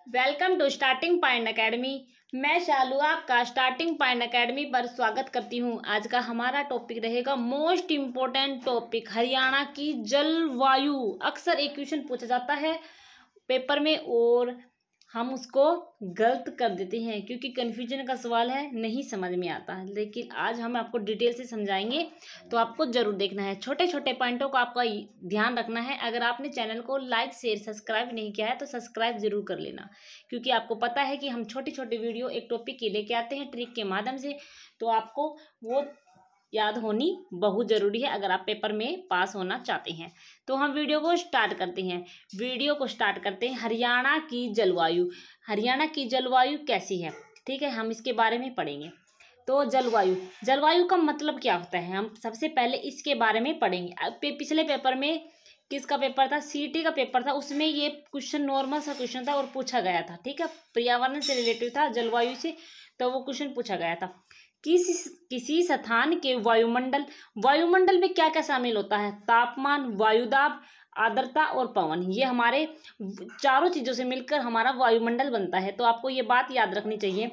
Welcome to starting point academy. मैं शालू आपका starting point academy पर स्वागत करती हूं। आज का हमारा टॉपिक रहेगा मोस्ट इम्पोर्टेंट टॉपिक, हरियाणा की जलवायु। अक्सर एक क्वेश्चन पूछा जाता है पेपर में और हम उसको गलत कर देते हैं क्योंकि कन्फ्यूजन का सवाल है, नहीं समझ में आता है। लेकिन आज हम आपको डिटेल से समझाएंगे, तो आपको जरूर देखना है। छोटे छोटे पॉइंटों को आपका ध्यान रखना है। अगर आपने चैनल को लाइक शेयर सब्सक्राइब नहीं किया है तो सब्सक्राइब जरूर कर लेना, क्योंकि आपको पता है कि हम छोटी छोटी वीडियो एक टॉपिक के लेके आते हैं ट्रिक के माध्यम से, तो आपको वो याद होनी बहुत ज़रूरी है अगर आप पेपर में पास होना चाहते हैं। तो हम वीडियो को स्टार्ट करते हैं। हरियाणा की जलवायु। हरियाणा की जलवायु कैसी है, ठीक है, हम इसके बारे में पढ़ेंगे। तो जलवायु का मतलब क्या होता है, हम सबसे पहले इसके बारे में पढ़ेंगे। पिछले पेपर में किसका पेपर था, सीटी का पेपर था, उसमें ये क्वेश्चन नॉर्मल सा क्वेश्चन था और पूछा गया था, ठीक है, पर्यावरण से रिलेटेड था, जलवायु से, तो वो क्वेश्चन पूछा गया था। किसी स्थान के वायुमंडल में क्या क्या शामिल होता है, तापमान, वायुदाब, आर्द्रता और पवन। ये हमारे चारों चीज़ों से मिलकर हमारा वायुमंडल बनता है। तो आपको ये बात याद रखनी चाहिए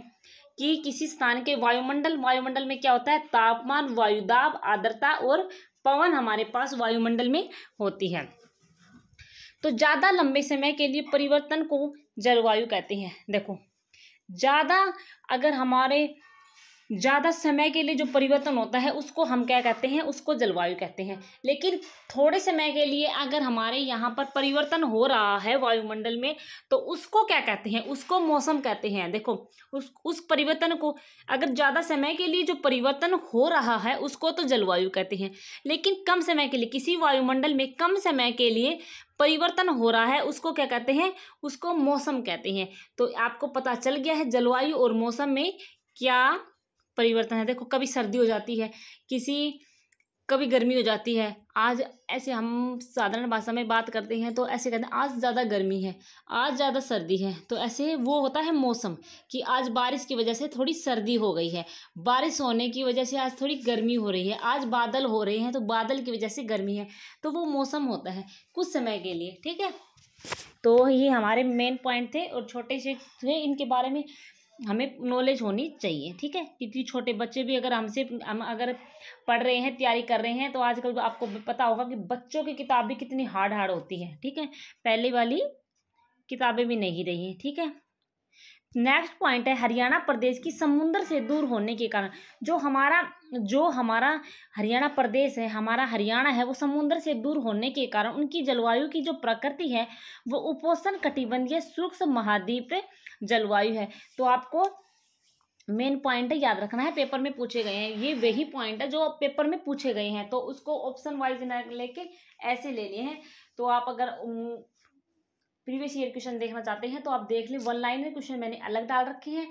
कि किसी स्थान के वायुमंडल में क्या होता है, तापमान, वायुदाब, आर्द्रता और पवन हमारे पास वायुमंडल में होती है। तो ज़्यादा लंबे समय के लिए परिवर्तन को जलवायु कहते हैं। देखो, अगर हमारे ज़्यादा समय के लिए जो परिवर्तन होता है उसको हम क्या कहते हैं, उसको जलवायु कहते हैं। लेकिन थोड़े समय के लिए अगर हमारे यहाँ पर परिवर्तन हो रहा है वायुमंडल में, तो उसको क्या कहते हैं, उसको मौसम कहते हैं। देखो, उस परिवर्तन को, अगर ज़्यादा समय के लिए जो परिवर्तन हो रहा है उसको तो जलवायु कहते हैं। लेकिन कम समय के लिए, किसी वायुमंडल में कम समय के लिए परिवर्तन हो रहा है, उसको क्या कहते हैं, उसको मौसम कहते हैं। तो आपको पता चल गया है जलवायु और मौसम में क्या परिवर्तन है। देखो, कभी सर्दी हो जाती है, कभी गर्मी हो जाती है। आज ऐसे हम साधारण भाषा में बात करते हैं तो ऐसे कहते हैं आज ज़्यादा गर्मी है, आज ज़्यादा सर्दी है। तो ऐसे वो होता है मौसम, कि आज बारिश की वजह से थोड़ी सर्दी हो गई है, बारिश होने की वजह से आज थोड़ी गर्मी हो रही है, आज बादल हो रहे हैं तो बादल की वजह से गर्मी है। तो वो मौसम होता है कुछ समय के लिए, ठीक है। तो ये हमारे मेन पॉइंट थे और छोटे से थे, इनके बारे में हमें नॉलेज होनी चाहिए, ठीक है। क्योंकि छोटे बच्चे भी अगर हम अगर पढ़ रहे हैं, तैयारी कर रहे हैं, तो आजकल आपको पता होगा कि बच्चों की किताब भी कितनी हार्ड होती है, ठीक है, पहले वाली किताबें भी नहीं रही हैं, ठीक है। नेक्स्ट पॉइंट है, हरियाणा प्रदेश की समुद्र से दूर होने के कारण, जो हमारा हरियाणा प्रदेश है, हमारा हरियाणा है, वो समुद्र से दूर होने के कारण उनकी जलवायु की जो प्रकृति है वो उपोष्ण कटिबंधीय शुष्क महाद्वीप जलवायु है। तो आपको मेन पॉइंट याद रखना है, पेपर में पूछे गए हैं, ये वही पॉइंट है जो पेपर में पूछे गए हैं, तो उसको ऑप्शन वाइज न लेके ऐसे ले लिए हैं। तो आप अगर प्रीवियस ईयर क्वेश्चन देखना चाहते हैं तो आप देख लें। वन लाइनर क्वेश्चन मैंने अलग डाल रखे हैं,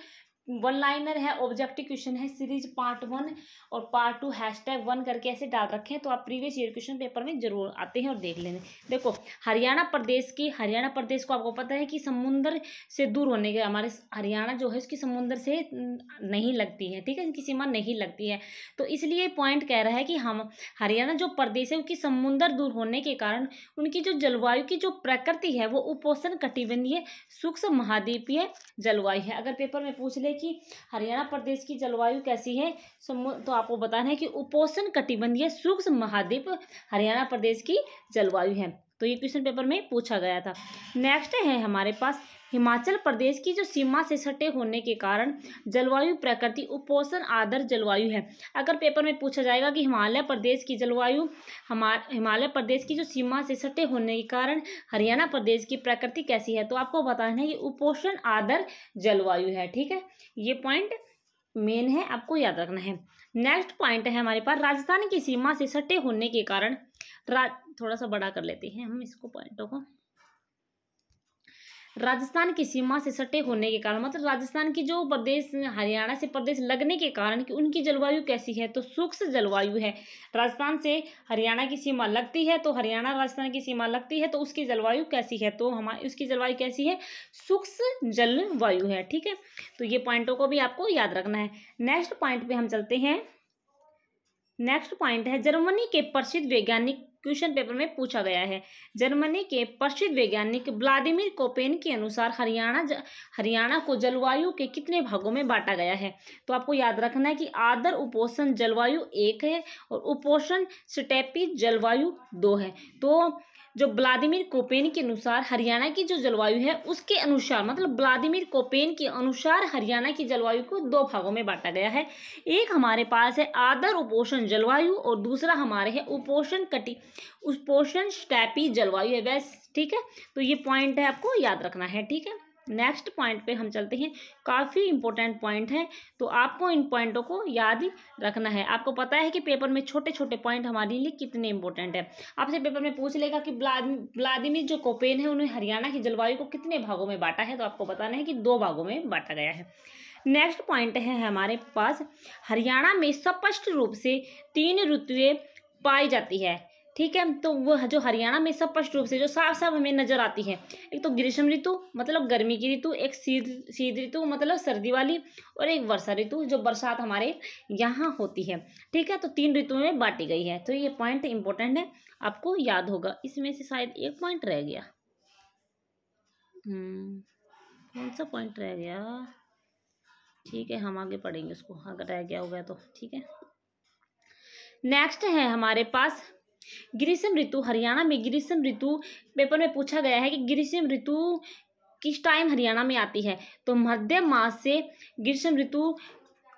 वन लाइनर है, ऑब्जेक्टिव क्वेश्चन है, सीरीज पार्ट 1 और पार्ट 2 #1 करके ऐसे डाल रखे हैं। तो आप प्रीवियस ईयर क्वेश्चन पेपर में जरूर आते हैं और देख लेंगे। देखो, हरियाणा प्रदेश को आपको पता है कि समुद्र से दूर होने के, हमारे हरियाणा जो है उसकी समुद्र से नहीं लगती है, ठीक है, इनकी सीमा नहीं लगती है। तो इसलिए पॉइंट कह रहा है कि हम हरियाणा जो प्रदेश है उसकी समुद्र दूर होने के कारण उनकी जो जलवायु की जो प्रकृति है वो उपोष्ण कटिबंधीय शुष्क महाद्वीपीय जलवायु है। अगर पेपर में पूछ ले कि हरियाणा प्रदेश की जलवायु कैसी है, तो आपको बताना है कि उपोष्ण कटिबंधीय शुष्क महाद्वीप हरियाणा प्रदेश की जलवायु है। तो ये क्वेश्चन पेपर में पूछा गया था। नेक्स्ट है हमारे पास, हिमाचल प्रदेश की जो सीमा से सटे होने के कारण जलवायु प्रकृति उपोष्ण आर्द्र जलवायु है। अगर पेपर में पूछा जाएगा कि हिमालय प्रदेश की जलवायु, हिमालय प्रदेश की जो सीमा से सटे होने के कारण हरियाणा प्रदेश की प्रकृति कैसी है, तो आपको बताना है कि उपोष्ण आर्द्र जलवायु है, ठीक है। ये पॉइंट मेन है, आपको याद रखना है। नेक्स्ट पॉइंट है हमारे पास, राजस्थान की सीमा से सटे होने के कारण, थोड़ा सा बड़ा कर लेते हैं हम इसको पॉइंटों को। राजस्थान की सीमा से सटे होने के कारण, मतलब राजस्थान की जो प्रदेश, हरियाणा से प्रदेश लगने के कारण कि उनकी जलवायु कैसी है, तो शुष्क जलवायु है। राजस्थान से हरियाणा की सीमा लगती है, तो हरियाणा राजस्थान की सीमा लगती है, तो उसकी जलवायु कैसी है, तो उसकी जलवायु कैसी है, शुष्क जलवायु है, ठीक है। तो ये पॉइंटों को भी आपको याद रखना है। नेक्स्ट पॉइंट पे हम चलते हैं। नेक्स्ट पॉइंट है, जर्मनी के प्रसिद्ध वैज्ञानिक क्वेश्चन पेपर में पूछा गया है। जर्मनी के प्रसिद्ध वैज्ञानिक व्लादिमीर कोपेन के अनुसार हरियाणा को जलवायु के कितने भागों में बांटा गया है? तो आपको याद रखना है कि आर्द्र उपोष्ण जलवायु 1 है और उपोष्ण स्टेपी जलवायु 2 है। तो जो व्लादिमीर कोपेन के अनुसार हरियाणा की जो जलवायु है उसके अनुसार, मतलब व्लादिमीर कोपेन के अनुसार हरियाणा की जलवायु को 2 भागों में बांटा गया है। एक हमारे पास है आर्द्र उपोष्ण जलवायु और दूसरा हमारे है उपोष्ण स्टेपी जलवायु है। वैसे ठीक है, तो ये पॉइंट है, आपको याद रखना है। ठीक है, नेक्स्ट पॉइंट पे हम चलते हैं। काफ़ी इंपॉर्टेंट पॉइंट है, तो आपको इन पॉइंटों को याद ही रखना है। आपको पता है कि पेपर में छोटे छोटे पॉइंट हमारे लिए कितने इंपॉर्टेंट है। आपसे पेपर में पूछ लेगा कि व्लादिमीर जो कोपेन है उन्हें हरियाणा की जलवायु को कितने भागों में बांटा है, तो आपको बताना है कि 2 भागों में बांटा गया है। नेक्स्ट पॉइंट है हमारे पास, हरियाणा में स्पष्ट रूप से 3 ऋतुएं पाई जाती है। ठीक है, तो वो जो हरियाणा में स्पष्ट रूप से जो साफ साफ हमें नजर आती है, एक तो ग्रीष्म ऋतु मतलब गर्मी की ऋतु, एक शीत ऋतु मतलब सर्दी वाली, और एक वर्षा ऋतु जो बरसात हमारे यहाँ होती है। ठीक है, तो 3 ऋतुओं में बांटी गई है। तो ये पॉइंट इंपॉर्टेंट है, आपको याद होगा। इसमें से शायद एक पॉइंट रह गया, कौन सा पॉइंट रह गया? ठीक है, हम आगे पढ़ेंगे उसको अगर रह गया होगा तो। ठीक है, नेक्स्ट है हमारे पास ग्रीष्म ऋतु। हरियाणा में ग्रीष्म ऋतु पेपर में पूछा गया है कि ग्रीष्म ऋतु किस टाइम हरियाणा में आती है? तो मध्य मार्च से ग्रीष्म ऋतु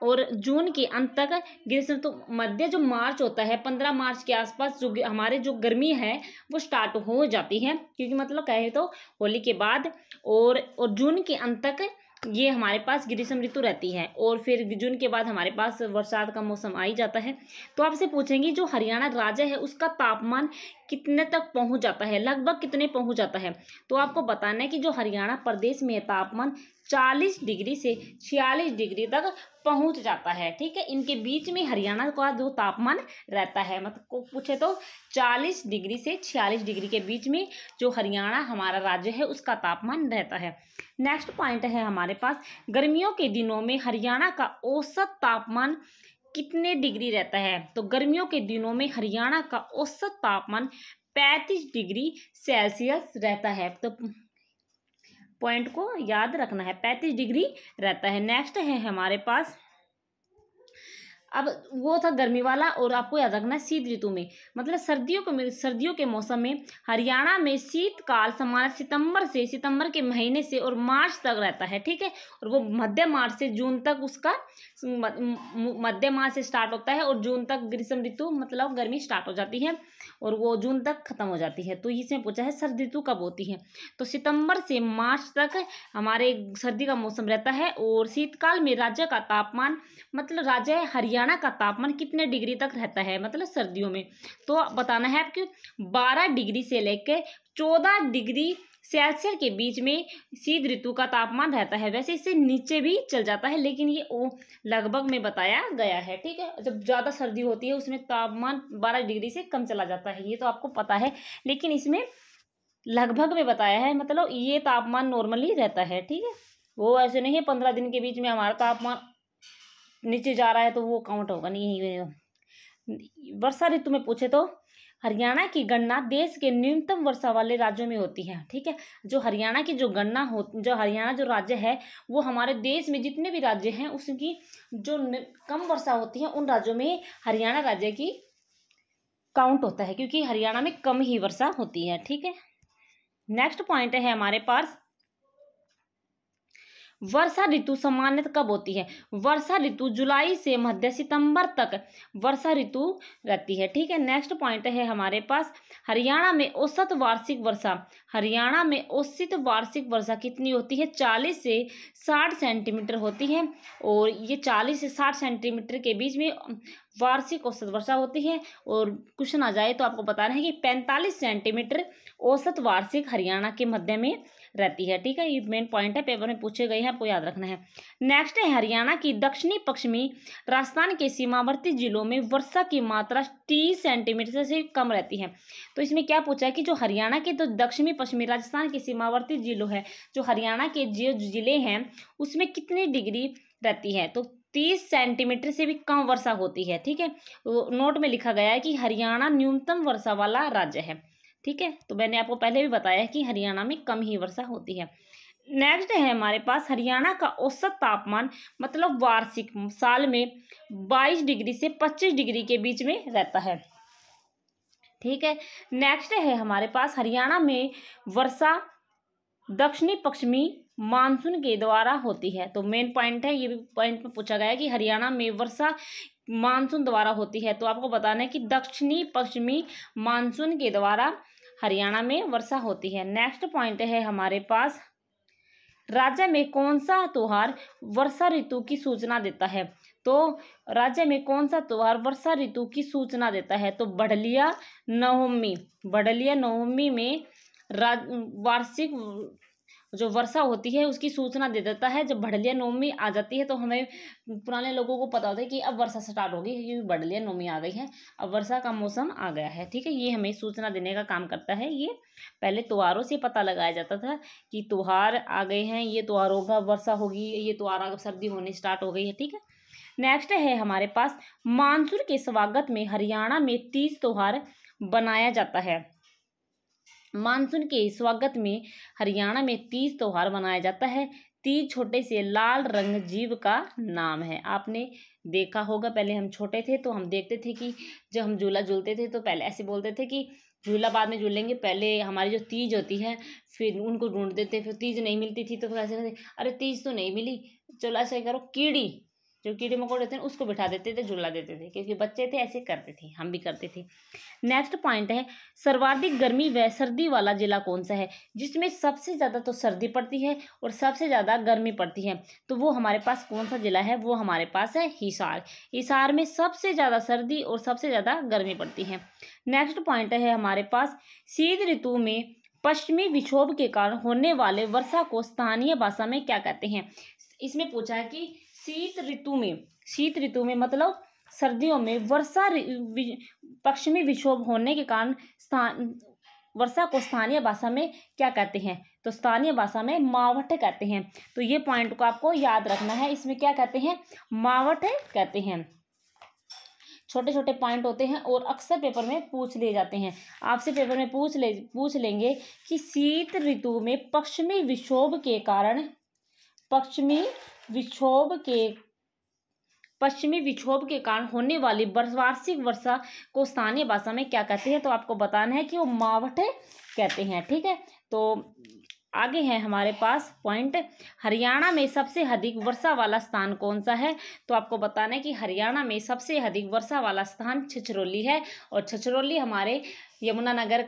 और जून के अंत तक ग्रीष्म ऋतु। मध्य जो मार्च होता है 15 मार्च के आसपास जो हमारे जो गर्मी है वो स्टार्ट हो जाती है, क्योंकि मतलब कहे तो होली के बाद, और जून के अंत तक ये हमारे पास ग्रीष्म ऋतु रहती है, और फिर जून के बाद हमारे पास बरसात का मौसम आ ही जाता है। तो आपसे पूछेंगे जो हरियाणा राज्य है उसका तापमान कितने तक पहुंच जाता है, लगभग कितने पहुंच जाता है? तो आपको बताना है कि जो हरियाणा प्रदेश में तापमान 40 डिग्री से 46 डिग्री तक पहुंच जाता है। ठीक है, इनके बीच में हरियाणा का जो तापमान रहता है, मतलब को पूछे तो 40 डिग्री से 46 डिग्री के बीच में जो हरियाणा हमारा राज्य है उसका तापमान रहता है। नेक्स्ट पॉइंट है हमारे पास, गर्मियों के दिनों में हरियाणा का औसत तापमान कितने डिग्री रहता है? तो गर्मियों के दिनों में हरियाणा का औसत तापमान 35 डिग्री सेल्सियस रहता है। तो पॉइंट को याद रखना है, 35 डिग्री रहता है। नेक्स्ट है हमारे पास, अब वो था गर्मी वाला, और आपको याद रखना है शीत ऋतु में, मतलब सर्दियों के मौसम में हरियाणा में शीतकाल सामान्य सितंबर के महीने से और मार्च तक रहता है। ठीक है, और वो मध्य मार्च से जून तक, उसका मध्य मार्च से स्टार्ट होता है और जून तक ग्रीष्म ऋतु मतलब गर्मी स्टार्ट हो जाती है और वो जून तक खत्म हो जाती है। तो इसमें पूछा है सर्दी ऋतु कब होती है? तो सितंबर से मार्च तक हमारे सर्दी का मौसम रहता है, और शीतकाल में राज्य का तापमान मतलब राज्य हरियाणा का तापमान कितने डिग्री तक रहता है मतलब सर्दियों में? तो बताना है आपको 12 डिग्री से लेकर 14 डिग्री सेल्सियस के बीच में शीत ऋतु का तापमान रहता है। वैसे इससे नीचे भी चल जाता है, लेकिन ये लगभग में बताया गया है। ठीक है, जब ज़्यादा सर्दी होती है उसमें तापमान 12 डिग्री से कम चला जाता है, ये तो आपको पता है, लेकिन इसमें लगभग में बताया है, मतलब ये तापमान नॉर्मली रहता है। ठीक है, वो ऐसे नहीं है 15 दिन के बीच में हमारा तापमान नीचे जा रहा है तो वो काउंट होगा नहीं। वर्षा ऋतु में पूछे तो हरियाणा की गणना देश के न्यूनतम वर्षा वाले राज्यों में होती है। ठीक है, जो हरियाणा की जो हरियाणा जो राज्य है वो हमारे देश में जितने भी राज्य हैं उसकी जो कम वर्षा होती है उन राज्यों में हरियाणा राज्य की काउंट होता है, क्योंकि हरियाणा में कम ही वर्षा होती है। ठीक है, नेक्स्ट पॉइंट है हमारे पास, वर्षा ऋतु सामान्यतः कब होती है? वर्षा ऋतु जुलाई से मध्य सितंबर तक वर्षा ऋतु रहती है। ठीक है, नेक्स्ट पॉइंट है हमारे पास, हरियाणा में औसत वार्षिक वर्षा कितनी होती है? 40 से 60 सेंटीमीटर होती है, और ये 40 से 60 सेंटीमीटर के बीच में वार्षिक औसत वर्षा होती है। और क्वेश्चन आ जाए तो आपको बताना है कि 45 सेंटीमीटर औसत वार्षिक हरियाणा के मध्य में रहती है। ठीक है, ये मेन पॉइंट है, पेपर में पूछे गए हैं, आपको याद रखना है। नेक्स्ट है हरियाणा की दक्षिणी पश्चिमी राजस्थान के सीमावर्ती जिलों में वर्षा की मात्रा 30 सेंटीमीटर से कम रहती है। तो इसमें क्या पूछा है कि जो हरियाणा के तो दक्षिणी पश्चिमी राजस्थान के सीमावर्ती जिलों है, जो हरियाणा के जो जिले हैं उसमें कितनी डिग्री रहती है? तो 30 सेंटीमीटर से भी कम वर्षा होती है। ठीक है, तो नोट में लिखा गया है कि हरियाणा न्यूनतम वर्षा वाला राज्य है। ठीक है, तो मैंने आपको पहले भी बताया है कि हरियाणा में कम ही वर्षा होती है। नेक्स्ट है हमारे पास हरियाणा का औसत तापमान, मतलब वार्षिक साल में 22 डिग्री से 25 डिग्री के बीच में रहता है। ठीक है, नेक्स्ट है हमारे पास हरियाणा में वर्षा दक्षिणी पश्चिमी मानसून के द्वारा होती है। तो मेन पॉइंट है, ये भी पॉइंट में पूछा गया है कि हरियाणा में वर्षा मानसून द्वारा होती है, तो आपको बताना है कि दक्षिणी पश्चिमी मानसून के द्वारा हरियाणा में वर्षा होती है। नेक्स्ट पॉइंट है हमारे पास राज्य में कौन सा त्योहार वर्षा ऋतु की सूचना देता है। तो राज्य में कौन सा त्योहार वर्षा ऋतु की सूचना देता है, तो बढ़लिया नवमी। बढ़लिया नवमी में वार्षिक जो वर्षा होती है उसकी सूचना दे देता है। जब बढ़लिया नवमी आ जाती है तो हमें पुराने लोगों को पता होता है कि अब वर्षा स्टार्ट होगी, क्योंकि बढ़लिया नवमी आ गई है, अब वर्षा का मौसम आ गया है। ठीक है, ये हमें सूचना देने का काम करता है। ये पहले त्योहारों से पता लगाया जाता था कि त्योहार आ गए हैं, ये त्योहार होगा, वर्षा होगी, ये त्योहार सर्दी होने स्टार्ट हो गई है। ठीक है, नेक्स्ट है हमारे पास मानसून के स्वागत में हरियाणा में 30 त्योहार बनाया जाता है। मानसून के स्वागत में हरियाणा में 30 त्योहार बनाया जाता है। 30 छोटे से लाल रंग जीव का नाम है। आपने देखा होगा, पहले हम छोटे थे तो हम देखते थे कि जब हम झूला झूलते थे तो पहले ऐसे बोलते थे कि झूला बाद में झूलेंगे, पहले हमारी जो तीज होती है फिर उनको ढूंढते थे, फिर तीज नहीं मिलती थी तो फिर ऐसे कहते अरे तीज तो नहीं मिली, चलो ऐसे करो कीड़ी, जो कीड़े मकोड़े थे उसको बिठा देते थे, झूला देते थे, क्योंकि बच्चे थे ऐसे करते थे, हम भी करते थे। नेक्स्ट पॉइंट है सर्वाधिक गर्मी व सर्दी वाला जिला कौन सा है, जिसमें सबसे ज़्यादा तो सर्दी पड़ती है और सबसे ज़्यादा गर्मी पड़ती है। तो वो हमारे पास कौन सा जिला है, वो हमारे पास है हिसार। हिसार में सबसे ज़्यादा सर्दी और सबसे ज़्यादा गर्मी पड़ती है। नेक्स्ट पॉइंट है हमारे पास शीत ऋतु में पश्चिमी विक्षोभ के कारण होने वाले वर्षा को स्थानीय भाषा में क्या कहते हैं। इसमें पूछा है कि शीत ऋतु में मतलब सर्दियों में वर्षा पश्चिमी विक्षोभ होने के कारण वर्षा को स्थानीय भाषा में क्या कहते हैं, तो स्थानीय भाषा में मावठ कहते हैं। तो ये पॉइंट को आपको याद रखना है, इसमें क्या कहते हैं, मावठ कहते हैं। छोटे छोटे पॉइंट होते हैं और अक्सर पेपर में पूछ लिए जाते हैं। आपसे पेपर में पूछ लेंगे कि शीत ऋतु में पश्चिमी विक्षोभ के कारण होने वाली वार्षिक वर्षा को स्थानीय भाषा में क्या कहते हैं, तो आपको बताना है कि वो मावठ कहते हैं। ठीक है, तो आगे है हमारे पास पॉइंट, हरियाणा में सबसे अधिक वर्षा वाला स्थान कौन सा है। तो आपको बताना है कि हरियाणा में सबसे अधिक वर्षा वाला स्थान छछरौली है, और छछरौली हमारे यमुनानगर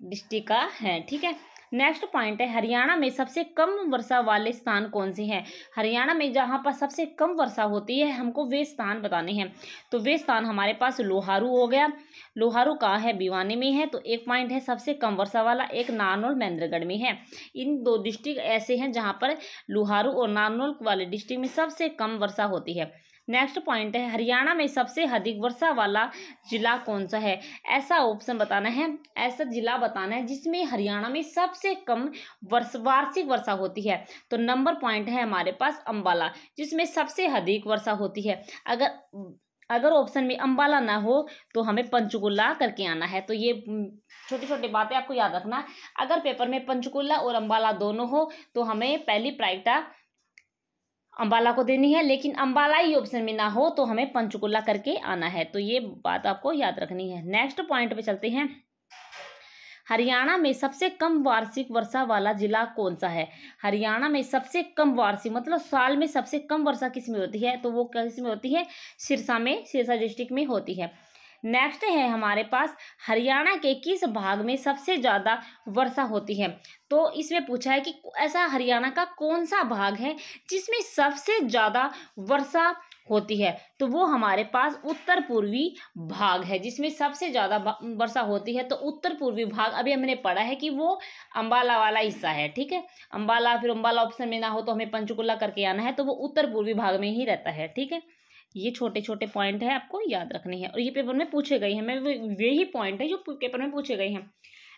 डिस्ट्रिक्ट का है। ठीक है, नेक्स्ट पॉइंट है हरियाणा में सबसे कम वर्षा वाले स्थान कौन से हैं। हरियाणा में जहाँ पर सबसे कम वर्षा होती है हमको वे स्थान बताने हैं। तो वे स्थान हमारे पास लोहारू हो गया, लोहारू कहाँ है, भिवानी में है, तो एक पॉइंट है सबसे कम वर्षा वाला, एक नारनौल महेंद्रगढ़ में है। इन दो डिस्ट्रिक्ट ऐसे हैं जहाँ पर लोहारू और नारनौल वाले डिस्ट्रिक्ट में सबसे कम वर्षा होती है। नेक्स्ट पॉइंट है हरियाणा में सबसे अधिक वर्षा वाला जिला कौन सा है। ऐसा ऑप्शन बताना है, ऐसा जिला बताना है जिसमें हरियाणा में सबसे कम वार्षिक वर्षा होती है। तो नंबर पॉइंट है हमारे पास अंबाला, जिसमें सबसे अधिक वर्षा होती है। अगर ऑप्शन में अंबाला ना हो तो हमें पंचकुला करके आना है। तो ये छोटी छोटी बातें आपको याद रखना। अगर पेपर में पंचकुला और अंबाला दोनों हो तो हमें पहली प्रायोरिटी अंबाला को देनी है, लेकिन अंबाला ही ऑप्शन में ना हो तो हमें पंचकुला करके आना है। तो ये बात आपको याद रखनी है। नेक्स्ट पॉइंट पे चलते हैं, हरियाणा में सबसे कम वार्षिक वर्षा वाला जिला कौन सा है। हरियाणा में सबसे कम वार्षिक मतलब साल में सबसे कम वर्षा किस में होती है, तो वो किस में होती है, सिरसा में, सिरसा डिस्ट्रिक्ट में होती है। नेक्स्ट है हमारे पास हरियाणा के किस भाग में सबसे ज़्यादा वर्षा होती है। तो इसमें पूछा है कि ऐसा हरियाणा का कौन सा भाग है जिसमें सबसे ज़्यादा वर्षा होती है। तो वो हमारे पास उत्तर पूर्वी भाग है जिसमें सबसे ज़्यादा वर्षा होती है। तो उत्तर पूर्वी भाग अभी हमने पढ़ा है कि वो अंबाला वाला हिस्सा है। ठीक है, अंबाला, फिर अंबाला ऑप्शन में ना हो तो हमें पंचकुला करके आना है, तो वो उत्तर पूर्वी भाग में ही रहता है। ठीक है, ये छोटे छोटे पॉइंट है आपको याद रखने हैं और ये पेपर में पूछे गए हैं। मैं वही पॉइंट है जो पेपर में पूछे गए हैं।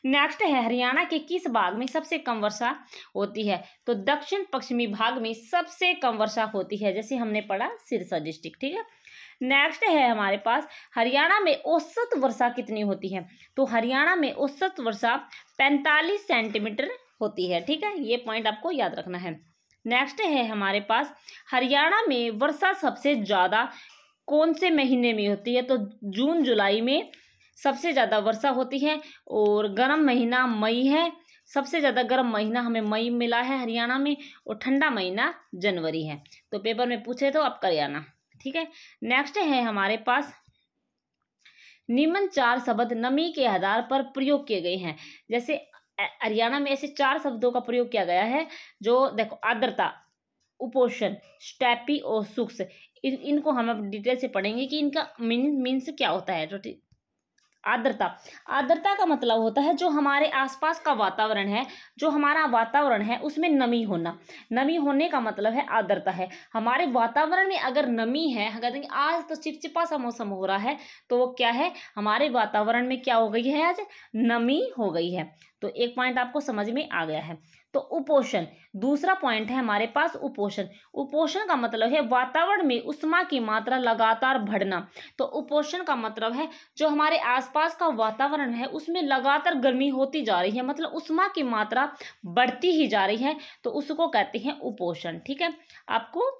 नेक्स्ट है हरियाणा के किस भाग में सबसे कम वर्षा होती है? तो दक्षिण पश्चिमी भाग में सबसे कम वर्षा होती है, जैसे हमने पढ़ा सिरसा डिस्ट्रिक्ट। ठीक है, नेक्स्ट है हमारे पास हरियाणा में औसत वर्षा कितनी होती है? तो हरियाणा में औसत वर्षा 45 सेंटीमीटर होती है। ठीक है, ये पॉइंट आपको याद रखना है। नेक्स्ट है हमारे पास हरियाणा में वर्षा सबसे ज़्यादा कौन से महीने में होती है? तो जून जुलाई में सबसे ज़्यादा वर्षा होती है, और गर्म महीना मई है। सबसे ज़्यादा गर्म महीना हमें मई मिला है हरियाणा में, और ठंडा महीना जनवरी है। तो पेपर में पूछे तो आप कर आना। ठीक है, नेक्स्ट है हमारे पास निम्न 4 शब्द नमी के आधार पर प्रयोग किए गए हैं। जैसे हरियाणा में ऐसे 4 शब्दों का प्रयोग किया गया है, जो देखो आर्द्रता, उपोषण, स्टेपी और शुष्क। इनको हम अब डिटेल से पढ़ेंगे कि इनका मीन्स क्या होता है। तो आर्द्रता, आर्द्रता का मतलब होता है जो हमारे आसपास का वातावरण है, जो हमारा वातावरण है उसमें नमी होना। नमी होने का मतलब है आर्द्रता है। हमारे वातावरण में अगर नमी है, अगर आज तो चिपचिपा सा मौसम हो रहा है, तो वो क्या है, हमारे वातावरण में क्या हो गई है, आज नमी हो गई है। तो एक पॉइंट आपको समझ में आ गया है। तो उपोषण, दूसरा पॉइंट है हमारे पास उपोषण। उपोषण का मतलब है वातावरण में उष्मा की मात्रा लगातार बढ़ना। तो उपोषण का मतलब है जो हमारे आसपास का वातावरण है उसमें लगातार गर्मी होती जा रही है, मतलब उष्मा की मात्रा बढ़ती ही जा रही है, तो उसको कहते हैं उपोषण। ठीक है, आपको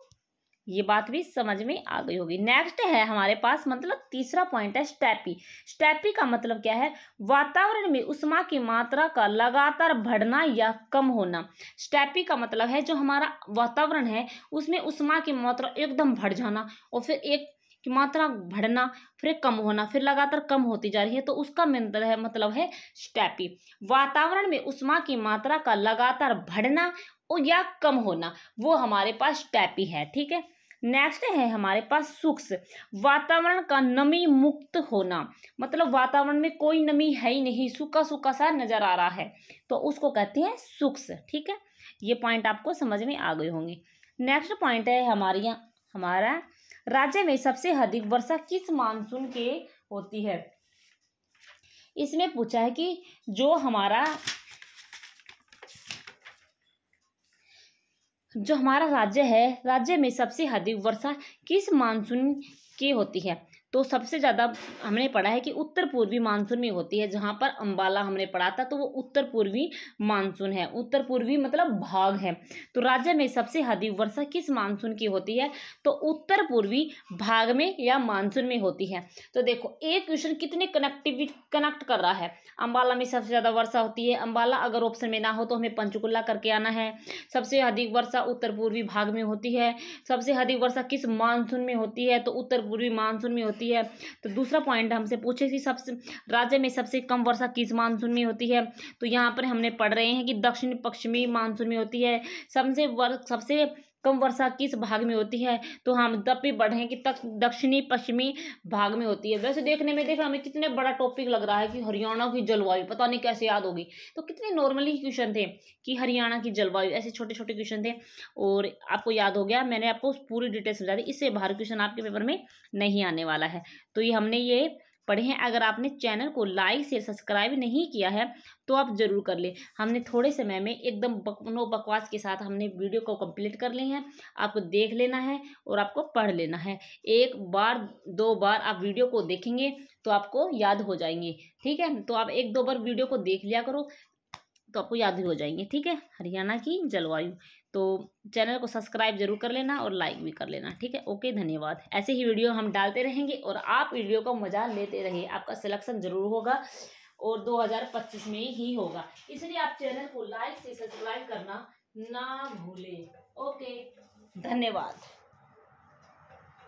ये बात भी समझ में आ गई होगी। नेक्स्ट है हमारे पास मतलब तीसरा पॉइंट है स्टेपी। स्टेपी का मतलब क्या है, वातावरण में उष्मा की मात्रा का लगातार बढ़ना या कम होना। स्टेपी का मतलब है जो हमारा वातावरण है उसमें उष्मा की मात्रा एकदम बढ़ जाना, और फिर एक की मात्रा बढ़ना, फिर कम होना, फिर लगातार कम होती जा रही है, तो उसका मतलब है स्टेपी। वातावरण में उष्मा की मात्रा का लगातार बढ़ना और या कम होना, वो हमारे पास स्टेपी है। ठीक है, नेक्स्ट है हमारे पास शुष्क। वातावरण का नमी मुक्त होना, मतलब वातावरण में कोई नमी है ही नहीं, सूखा सूखा सा नजर आ रहा है, तो उसको कहते हैं शुष्क। ठीक है, ये पॉइंट आपको समझ में आ गए होंगे। नेक्स्ट पॉइंट है हमारा राज्य में सबसे अधिक वर्षा किस मानसून के होती है? इसमें पूछा है कि जो हमारा राज्य है, राज्य में सबसे अधिक वर्षा किस मानसून की होती है? तो सबसे ज़्यादा हमने पढ़ा है कि उत्तर पूर्वी मानसून में होती है। जहाँ पर अंबाला हमने पढ़ा था, तो वो उत्तर पूर्वी मानसून है। उत्तर पूर्वी मतलब भाग है। तो राज्य में सबसे अधिक वर्षा किस मानसून की होती है? तो उत्तर पूर्वी भाग में या मानसून में होती है। तो देखो एक क्वेश्चन कितने कनेक्ट कर रहा है। अंबाला में सबसे ज़्यादा वर्षा होती है, अंबाला अगर ऑप्शन में ना हो तो हमें पंचकुला करके आना है। सबसे अधिक वर्षा उत्तर पूर्वी भाग में होती है। सबसे अधिक वर्षा किस मानसून में होती है? तो उत्तर पूर्वी मानसून में होती है। तो दूसरा पॉइंट हमसे पूछे कि सबसे राज्य में सबसे कम वर्षा किस मानसून में होती है? तो यहाँ पर हमने पढ़ रहे हैं कि दक्षिण पश्चिमी मानसून में होती है। सबसे कम वर्षा किस भाग में होती है? तो हम तब भी बढ़े कि दक्षिणी पश्चिमी भाग में होती है। वैसे देखने में देखो हमें कितने बड़ा टॉपिक लग रहा है कि हरियाणा की जलवायु, पता नहीं कैसे याद होगी। तो कितने नॉर्मली क्वेश्चन थे कि हरियाणा की जलवायु, ऐसे छोटे छोटे क्वेश्चन थे और आपको याद हो गया। मैंने आपको पूरी डिटेल समझा दी, इससे बाहर क्वेश्चन आपके पेपर में नहीं आने वाला है। तो ये हमने ये पढ़े हैं। अगर आपने चैनल को लाइक शेयर सब्सक्राइब नहीं किया है तो आप जरूर कर ले। हमने थोड़े समय में एकदम नो बकवास के साथ हमने वीडियो को कंप्लीट कर ली है। आपको देख लेना है और आपको पढ़ लेना है। एक बार 2 बार आप वीडियो को देखेंगे तो आपको याद हो जाएंगे। ठीक है, तो आप 1-2 बार वीडियो को देख लिया करो तो आपको याद ही हो जाएंगे। ठीक है, हरियाणा की जलवायु। तो चैनल को सब्सक्राइब जरूर कर लेना और लाइक भी कर लेना। ठीक है, ओके, धन्यवाद। ऐसे ही वीडियो हम डालते रहेंगे और आप वीडियो का मजा लेते रहिए। आपका सिलेक्शन जरूर होगा और 2025 में ही होगा, इसलिए आप चैनल को लाइक से सब्सक्राइब करना ना भूलें। ओके, धन्यवाद।